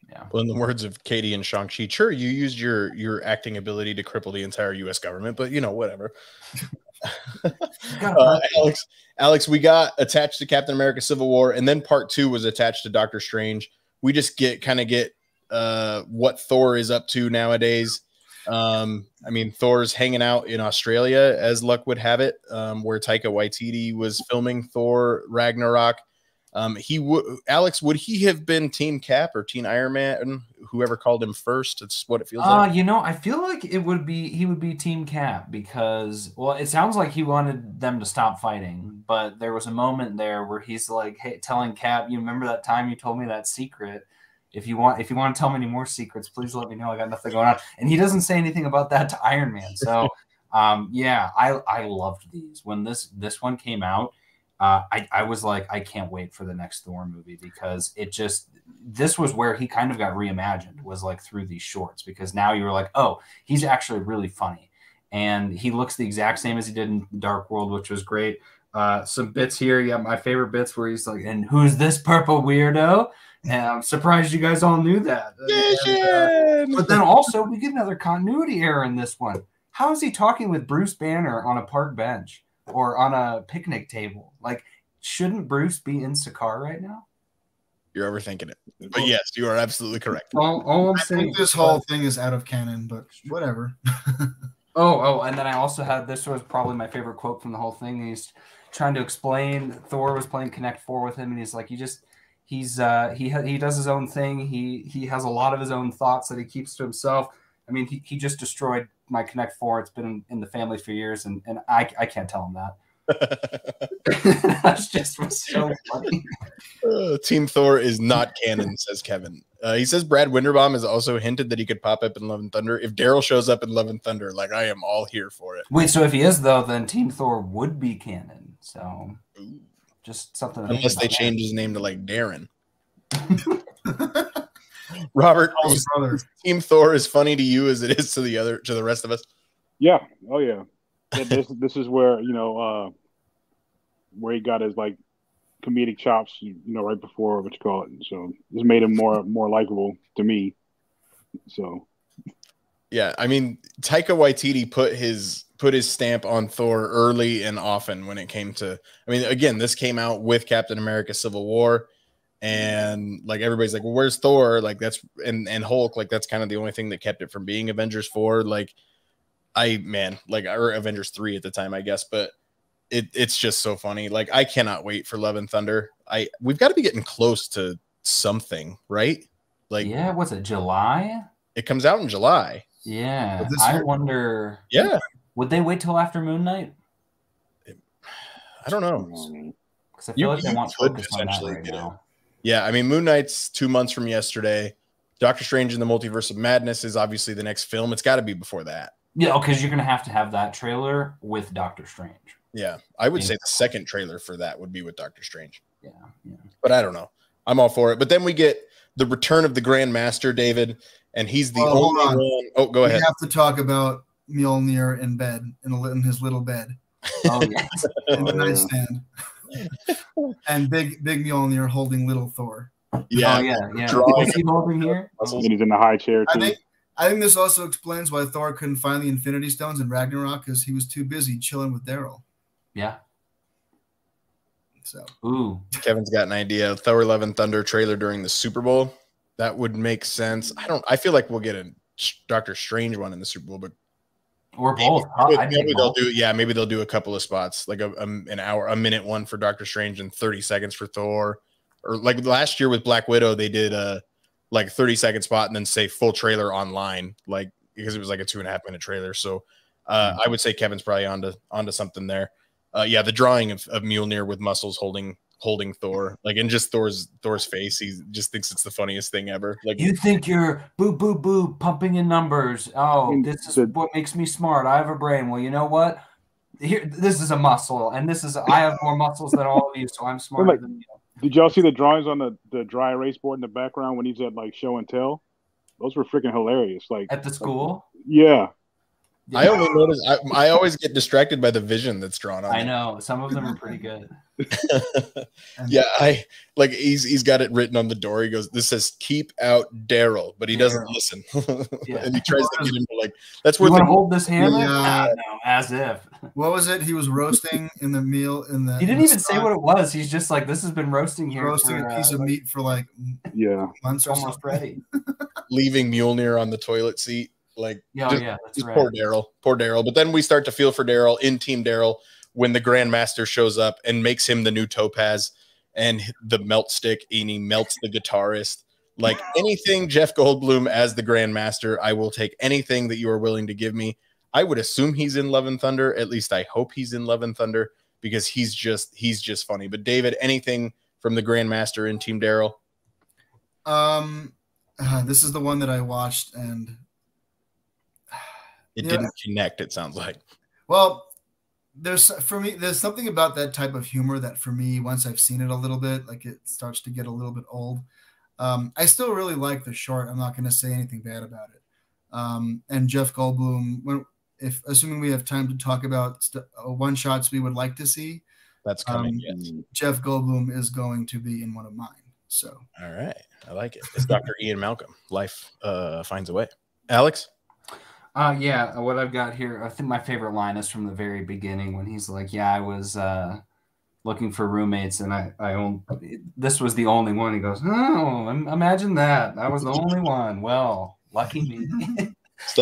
Yeah. Well, in the words of Katie and Shang-Chi, sure, you used your acting ability to cripple the entire U.S. government, but whatever. Alex, we got attached to Captain America: Civil War, and then Part 2 was attached to Doctor Strange. We just get what Thor is up to nowadays. I mean, Thor's hanging out in Australia, as luck would have it, where Taika Waititi was filming Thor Ragnarok. Alex, would he have been Team Cap or Team Iron Man? Whoever called him first, it's what it feels like. I feel like he would be Team Cap because, well, it sounds like he wanted them to stop fighting, but there was a moment there where he's like, hey, telling Cap, you remember that time you told me that secret? If you want to tell me any more secrets, please let me know. I got nothing going on. And he doesn't say anything about that to Iron Man. So, I loved these. When this one came out, I was like, I can't wait for the next Thor movie because this was where he kind of got reimagined, was like through these shorts, because now you were like, oh, he's actually really funny. And he looks the exact same as he did in Dark World, which was great. Some bits here. Yeah, my favorite bits where he's like, and who's this purple weirdo? And I'm surprised you guys all knew that. But then also we get another continuity error in this one. How is he talking with Bruce Banner on a park bench or on a picnic table? Like, shouldn't Bruce be in Sakaar right now? You're overthinking it. But yes, you are absolutely correct. All I'm I saying think this whole thing is out of canon, but whatever. and then I also had, this was probably my favorite quote from the whole thing. He's trying to explain, Thor was playing Connect 4 with him, and he's like, he does his own thing. He has a lot of his own thoughts that he keeps to himself. I mean, he just destroyed my Connect 4. It's been in the family for years, and I can't tell him that. That just was so funny. Team Thor is not canon, says Kevin. He says Brad Winderbaum has also hinted that he could pop up in Love and Thunder. If Daryl shows up in Love and Thunder, like, I am all here for it. Wait, so if he is, though, then Team Thor would be canon. So just something. Unless they change his name to like Darren. Robert, Team Thor is funny to you as it is to the rest of us. Yeah. Oh yeah. This is where, where he got his like comedic chops, right before what you call it. So this made him more likable to me. So yeah, I mean, Taika Waititi put his stamp on Thor early and often when it came to, I mean, again, this came out with Captain America Civil War, and like everybody's like, well, where's Thor? Like that's and Hulk, like that's kind of the only thing that kept it from being Avengers 4. Like or Avengers 3 at the time, I guess, but it's just so funny. Like, I cannot wait for Love and Thunder. We've got to be getting close to something, right? Like, yeah, what's it, July? It comes out in July. Yeah, I wonder. Yeah, would they wait till after Moon Knight? I don't know. Because I feel like they want focus on that right now. Yeah, I mean, Moon Knight's 2 months from yesterday. Doctor Strange in the Multiverse of Madness is obviously the next film. It's got to be before that. Yeah, because you're going to have that trailer with Doctor Strange. Yeah, I would say the second trailer for that would be with Doctor Strange. Yeah. But I don't know. I'm all for it. But then we get the return of the Grand Master, David, and he's the only one. Oh, go ahead. We have to talk about Mjolnir in bed, in his little bed. Oh, yes. In the nightstand. And big Mjolnir holding little Thor. Yeah. Oh, yeah. Is he holding here? And he's in the high chair, too. I think this also explains why Thor couldn't find the Infinity Stones in Ragnarok, because he was too busy chilling with Daryl. Yeah. So. Ooh. Kevin's got an idea. Thor: Love and Thunder trailer during the Super Bowl. That would make sense. I feel like we'll get a Doctor Strange one in the Super Bowl, but or both. Maybe they'll do. Yeah, maybe they'll do a couple of spots, like a minute one for Doctor Strange and 30 seconds for Thor, or like last year with Black Widow, they did a 30-second spot and then say full trailer online, like because it was like a 2.5 minute trailer. So I would say Kevin's probably onto something there. Yeah, the drawing of Mjolnir with muscles holding Thor, like, and just Thor's face, he just thinks it's the funniest thing ever. Like, you think you're boo pumping in numbers. Oh, this is what makes me smart. I have a brain. Well, you know what? Here, this is a muscle, and I have more muscles than all of you, so I'm smarter than you. Did y'all see the drawings on the dry erase board in the background when he's at like show and tell? Those were freaking hilarious. Like at the school. Yeah. I only notice. I always get distracted by the vision that's drawn on. I know some of them are pretty good. Yeah, he's got it written on the door. He goes, "This says keep out Daryl," but he doesn't listen. Yeah. And he tries to get him to like. That's where you want to hold this hammer. Yeah. No, as if. What was it? He was roasting in the meal in the. He didn't even say what it was. He's just like, "This has been roasting here." Roasting a piece of meat for like months or almost ready. Leaving Mjolnir on the toilet seat. Like, that's right. Poor Daryl. But then we start to feel for Daryl in Team Daryl when the Grandmaster shows up and makes him the new Topaz and the melt stick, and he melts the guitarist. Like, anything Jeff Goldblum as the Grandmaster, I will take anything that you are willing to give me. I would assume he's in Love and Thunder. At least I hope he's in Love and Thunder, because he's just funny. But David, anything from the Grandmaster in Team Daryl? This is the one that I watched, and it didn't connect, it sounds like. Well, there's something about that type of humor that for me, once I've seen it a little bit, like it starts to get a little bit old. I still really like the short. I'm not going to say anything bad about it. And Jeff Goldblum, assuming we have time to talk about one-shots we would like to see, that's coming. Yes. Jeff Goldblum is going to be in one of mine. So, all right, I like it. It's Dr. Ian Malcolm. Life finds a way. Alex? Yeah, what I've got here, I think my favorite line is from the very beginning when he's like, yeah, I was looking for roommates, and this was the only one. He goes, oh, imagine that. I was the only one. Well, lucky me.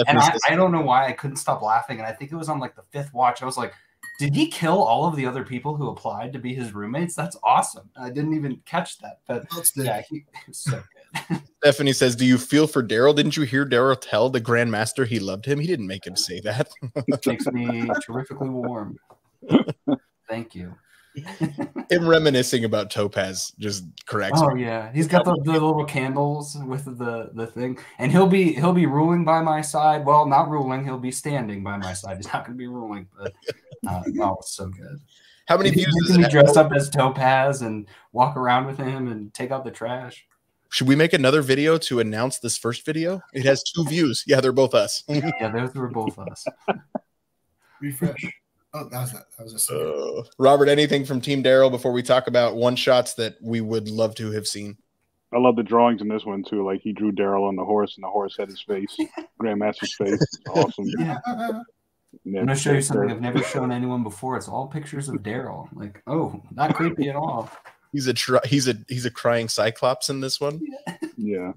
And I don't know why I couldn't stop laughing. And I think it was on like the 5th watch. I was like, did he kill all of the other people who applied to be his roommates? That's awesome. I didn't even catch that. But yeah, he was so good. Stephanie says, do you feel for Daryl? Didn't you hear Daryl tell the Grandmaster he loved him? He didn't make him say that. Makes me terrifically warm. Thank you. Him reminiscing about Topaz just corrects Oh me. yeah, he's got the little candles with the thing, and he'll be ruling by my side. Well, not ruling, he'll be standing by my side. He's not going to be ruling, but oh, it's so good. How many views does he it dress up as Topaz and walk around with him and take out the trash? Should we make another video to announce this first video? It has 2 views. Yeah, they're both us. Yeah, those were both us. Refresh. Oh, that was a Robert, anything from Team Daryl before we talk about one-shots that we would love to have seen? I love the drawings in this one too. Like he drew Daryl on the horse, and the horse had his face, Grandmaster's face. It's awesome. Yeah. I'm gonna show you something I've never shown anyone before. It's all pictures of Daryl. Like, oh, not creepy at all. He's a crying Cyclops in this one. Yeah.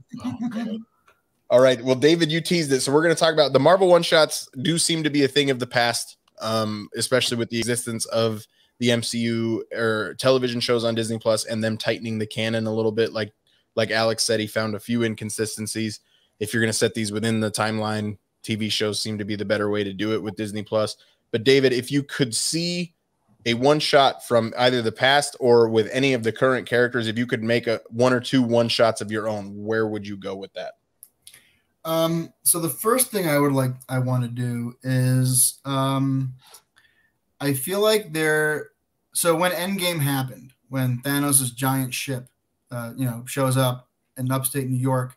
All right. Well, David, you teased it, so we're going to talk about the Marvel one-shots. Do seem to be a thing of the past, especially with the existence of the MCU or television shows on Disney Plus and them tightening the canon a little bit. Like Alex said, he found a few inconsistencies. If you're going to set these within the timeline, TV shows seem to be the better way to do it with Disney Plus. But David, if you could see a one-shot from either the past or with any of the current characters, if you could make 1 or 2 one-shots of your own, where would you go with that? So the first thing I want to do is I feel like so when Endgame happened, when Thanos' giant ship shows up in upstate New York,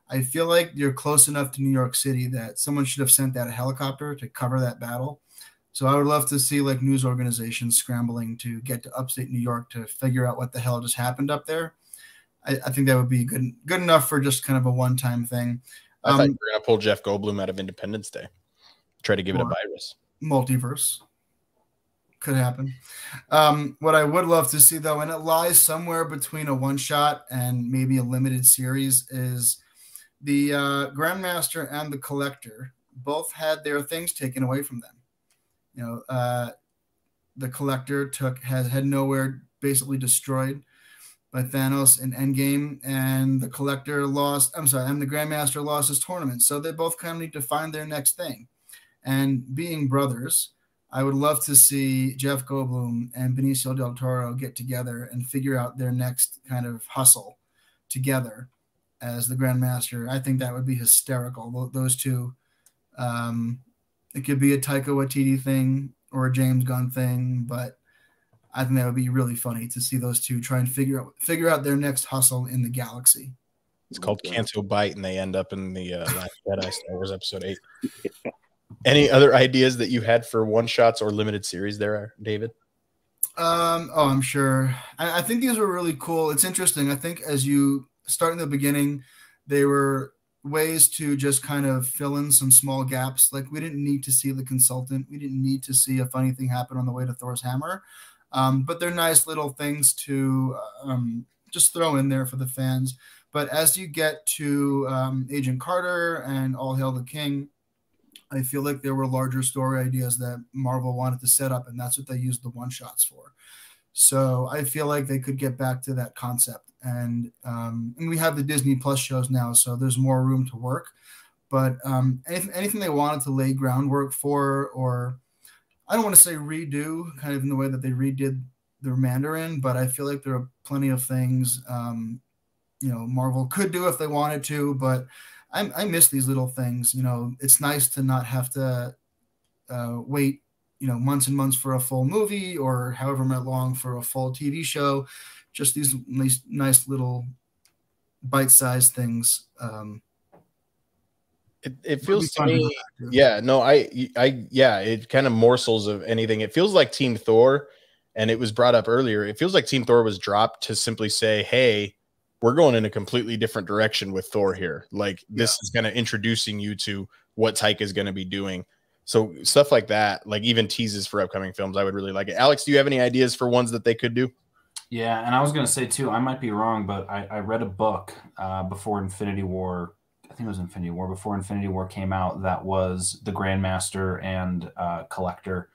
I feel like you're close enough to New York City that someone should have sent out a helicopter to cover that battle. So I would love to see like news organizations scrambling to get to upstate New York to figure out what the hell just happened up there. I think that would be good enough for just kind of a one-time thing. I thought you were going to pull Jeff Goldblum out of Independence Day. Try to give it a virus. Multiverse. Could happen. What I would love to see, though, and it lies somewhere between a one-shot and maybe a limited series, is the Grandmaster and the Collector both had their things taken away from them. The Collector had nowhere basically destroyed by Thanos in Endgame, and the Collector lost. And the Grandmaster lost his tournament. So they both kind of need to find their next thing. And being brothers, I would love to see Jeff Goldblum and Benicio del Toro get together and figure out their next kind of hustle together as the Grandmaster. I think that would be hysterical. Those two. It could be a Taika Waititi thing or a James Gunn thing, but I think that would be really funny to see those two try and figure out their next hustle in the galaxy. It's called Canto Bite, and they end up in the Last Jedi Star Wars Episode 8. Any other ideas that you had for one-shots or limited series there, David? I'm sure. I think these were really cool. It's interesting. I think as you start in the beginning, they were ways to just kind of fill in some small gaps. Like we didn't need to see the consultant. We didn't need to see a funny thing happen on the way to Thor's hammer. But they're nice little things to just throw in there for the fans. But as you get to Agent Carter and All Hail the King, I feel like there were larger story ideas that Marvel wanted to set up, and that's what they used the one-shots for. So I feel like they could get back to that concept. And we have the Disney Plus shows now, so there's more room to work. But anything they wanted to lay groundwork for, or I don't want to say redo, kind of in the way that they redid their Mandarin, but I feel like there are plenty of things Marvel could do if they wanted to. But I miss these little things. It's nice to not have to wait months and months for a full movie or however long for a full TV show. Just these nice little bite-sized things. It feels to me, it kind of morsels of anything. It feels like Team Thor, and it was brought up earlier. It feels like Team Thor was dropped to simply say, hey, we're going in a completely different direction with Thor here. Like this is kind of introducing you to what Taika is going to be doing. So stuff like that, like even teases for upcoming films, I would really like it. Alex, do you have any ideas for ones that they could do? Yeah, and I was going to say too, I might be wrong, but I read a book before Infinity War. I think it was Infinity War, before Infinity War came out, that was the Grandmaster and Collector.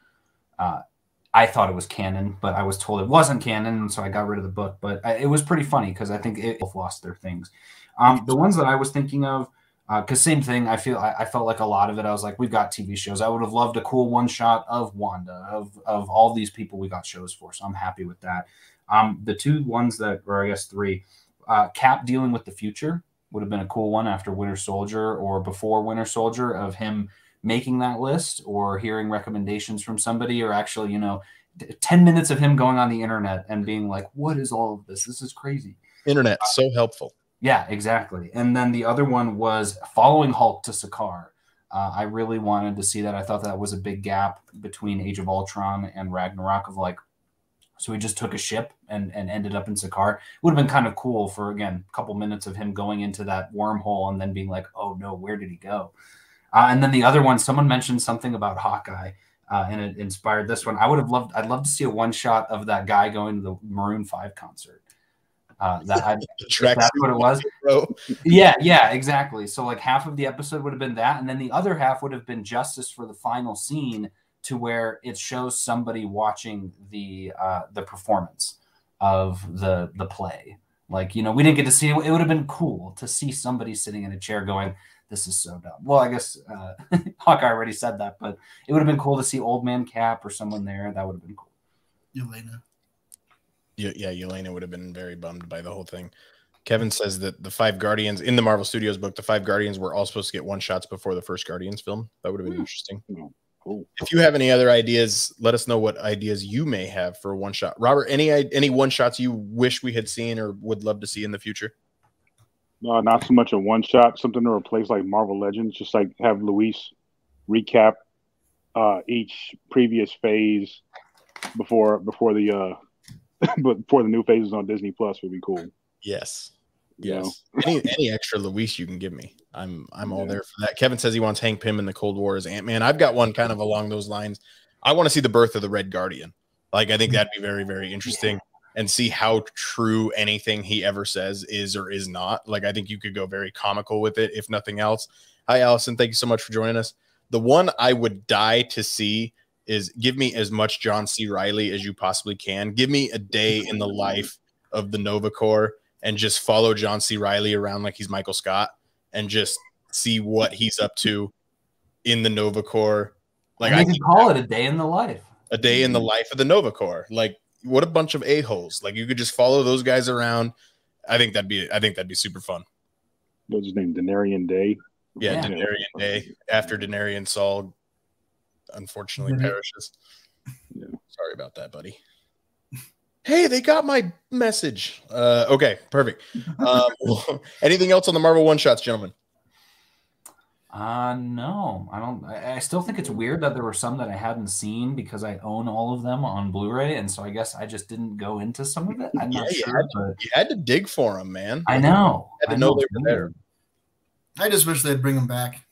I thought it was canon, but I was told it wasn't canon, so I got rid of the book. But it was pretty funny because I think it both lost their things. The ones that I was thinking of, because same thing, I felt like a lot of it, I was like, we've got TV shows. I would have loved a cool one shot of Wanda, of all these people we got shows for, so I'm happy with that. The two ones that, or I guess three, Cap dealing with the future would have been a cool one after Winter Soldier or before Winter Soldier, of him making that list or hearing recommendations from somebody, or actually, 10 minutes of him going on the internet and being like, what is all of this? This is crazy. Internet, so helpful. Yeah, exactly. And then the other one was following Hulk to Sakaar. I really wanted to see that. I thought that was a big gap between Age of Ultron and Ragnarok, of like, so he just took a ship and ended up in Sakaar. It would have been kind of cool for, again, a couple minutes of him going into that wormhole and then being like, oh no, where did he go? And then the other one, someone mentioned something about Hawkeye, and it inspired this one. I'd love to see a one shot of that guy going to the Maroon 5 concert. That's what it was. Yeah, exactly. So like half of the episode would have been that, and then the other half would have been justice for the final scene, to where it shows somebody watching the performance of the play. Like, we didn't get to see it. It would have been cool to see somebody sitting in a chair going, this is so dumb. Well, I guess Hawkeye already said that, but it would have been cool to see Old Man Cap or someone there. That would have been cool. Yelena. Yeah, Yelena would have been very bummed by the whole thing. Kevin says that the 5 Guardians in the Marvel Studios book, the 5 Guardians were all supposed to get one shots before the first Guardians film. That would have been interesting. Cool. If you have any other ideas, let us know what ideas you may have for a one shot. Robert, any one shots you wish we had seen or would love to see in the future? No, not so much a one shot, something to replace like Marvel Legends, just like have Luis recap each previous phase before the before the new phases on Disney Plus would be cool. Yes. Any extra Luis you can give me, I'm all there for that. Kevin says he wants Hank Pym in the Cold War as Ant-Man. I've got one kind of along those lines. I want to see the birth of the Red Guardian. Like, I think that'd be very, very interesting, and see how true anything he ever says is or is not. Like, I think you could go very comical with it, if nothing else. Hi, Allison. Thank you so much for joining us. The one I would die to see is give me as much John C. Reilly as you possibly can. Give me a day in the life of the Nova Corps and just follow John C. Reilly around like he's Michael Scott and just see what he's up to in the Nova Corps. Like, I can call it a day in the life. A day in the life of the Nova Corps. Like, what a bunch of a-holes. Like, you could just follow those guys around. I think that'd be super fun. What's his name? Denarian Day. Yeah, Denarian Day. After Denarian Saul unfortunately perishes. Yeah. Sorry about that, buddy. Hey, they got my message. Okay, perfect. Anything else on the Marvel one-shots, gentlemen? No, I don't. I still think it's weird that there were some that I hadn't seen because I own all of them on Blu-ray, and so I guess I just didn't go into some of it. I'm not sure. You had to dig for them, man. I know. You had to know they were there. I just wish they'd bring them back.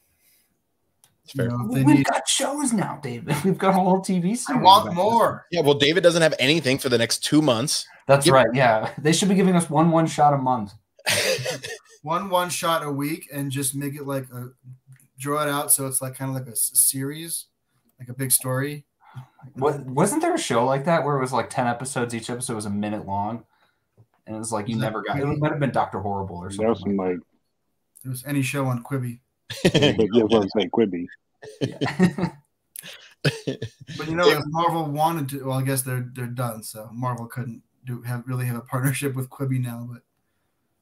We've got shows now, David. We've got a whole TV series. I want more. Yeah, well, David doesn't have anything for the next 2 months. That's right. Yeah, they should be giving us one shot a month. one shot a week, and just make it like draw it out so it's like kind of like a series, like a big story. Wasn't there a show like that where it was like 10 episodes? Each episode was a minute long, and it was like you never got. It might have been Dr. Horrible or something. There was some like it was any show on Quibi. Quibi. Yeah. But if Marvel wanted to, well, I guess they're done. So Marvel couldn't really have a partnership with Quibi now. But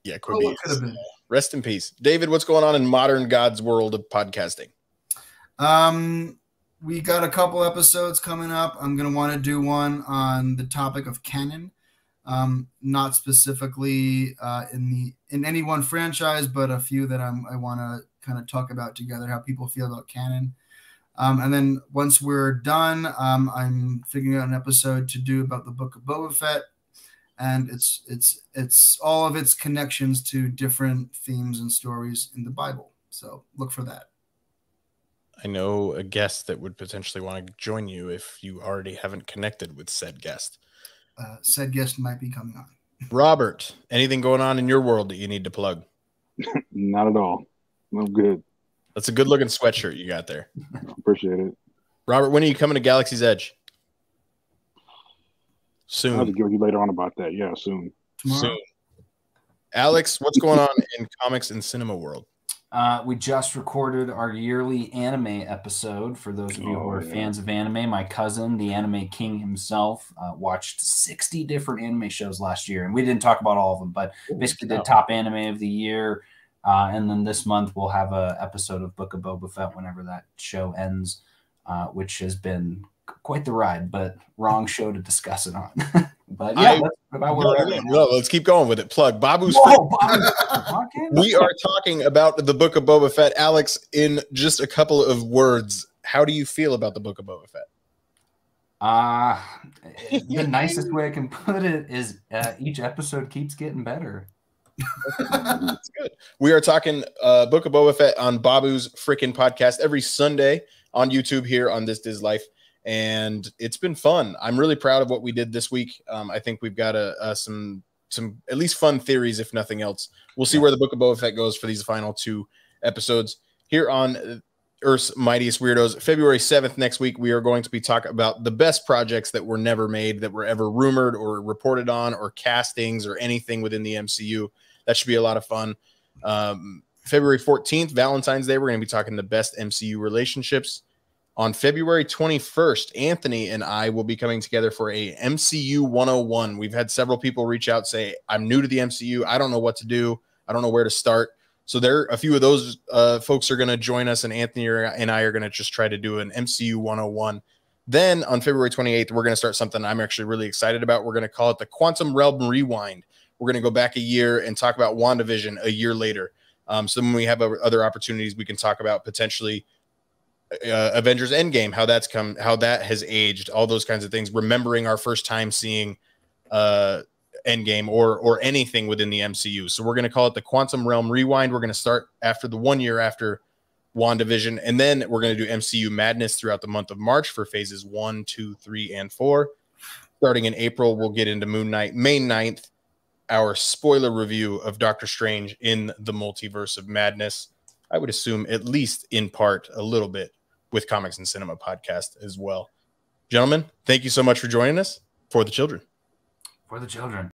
yeah, Quibi could have been. Rest in peace, David. What's going on in modern God's world of podcasting? We got a couple episodes coming up. I'm gonna want to do one on the topic of canon, not specifically in any one franchise, but a few that I want to kind of talk about together, how people feel about canon. And then once we're done, I'm figuring out an episode to do about the Book of Boba Fett, and it's all of its connections to different themes and stories in the Bible. So look for that. I know a guest that would potentially want to join you if you already haven't connected with said guest. Said guest might be coming on. Robert, anything going on in your world that you need to plug? Not at all. I'm good. That's a good looking sweatshirt you got there. Appreciate it. Robert, when are you coming to Galaxy's Edge? I'll have to Soon. give you later on about that. Yeah, soon. Tomorrow? Soon. Alex, what's going on in comics and cinema world? We just recorded our yearly anime episode. For those of you who are fans of anime, my cousin, the anime king himself, watched 60 different anime shows last year. And we didn't talk about all of them, but basically did top anime of the year. And then this month we'll have an episode of Book of Boba Fett whenever that show ends, which has been quite the ride, but wrong show to discuss it on. But yeah, that's about where we're at. No, let's keep going with it. Plug Babu's. We are talking about the Book of Boba Fett. Alex, in just a couple of words, how do you feel about the Book of Boba Fett? The nicest way I can put it is each episode keeps getting better. That's good. We are talking Book of Boba Fett on Babu's freaking podcast every Sunday on YouTube here on This Is Life. And it's been fun. I'm really proud of what we did this week. I think we've got some at least fun theories, if nothing else. We'll see where the Book of Boba Fett goes for these final 2 episodes here on Earth's Mightiest Weirdos. February 7th next week, we are going to be talking about the best projects that were never made, that were ever rumored or reported on, or castings or anything within the MCU. That should be a lot of fun. February 14th, Valentine's Day, we're going to be talking the best MCU relationships. On February 21st, Anthony and I will be coming together for a MCU 101. We've had several people reach out, say, I'm new to the MCU. I don't know what to do. I don't know where to start. So a few of those folks are going to join us, and Anthony and I are going to just try to do an MCU 101. Then on February 28th, we're going to start something I'm actually really excited about. We're going to call it the Quantum Realm Rewind. We're going to go back a year and talk about WandaVision a year later. So when we have other opportunities, we can talk about potentially Avengers Endgame, how that has aged, all those kinds of things, remembering our first time seeing Endgame or anything within the MCU. So we're going to call it the Quantum Realm Rewind. We're going to start after the 1 year after WandaVision, and then we're going to do MCU Madness throughout the month of March for phases 1, 2, 3, and 4. Starting in April, we'll get into Moon Knight. May 9th, our spoiler review of Doctor Strange in the Multiverse of Madness. I would assume at least in part a little bit with Comics and Cinema podcast as well. Gentlemen, thank you so much for joining us. For the children. For the children.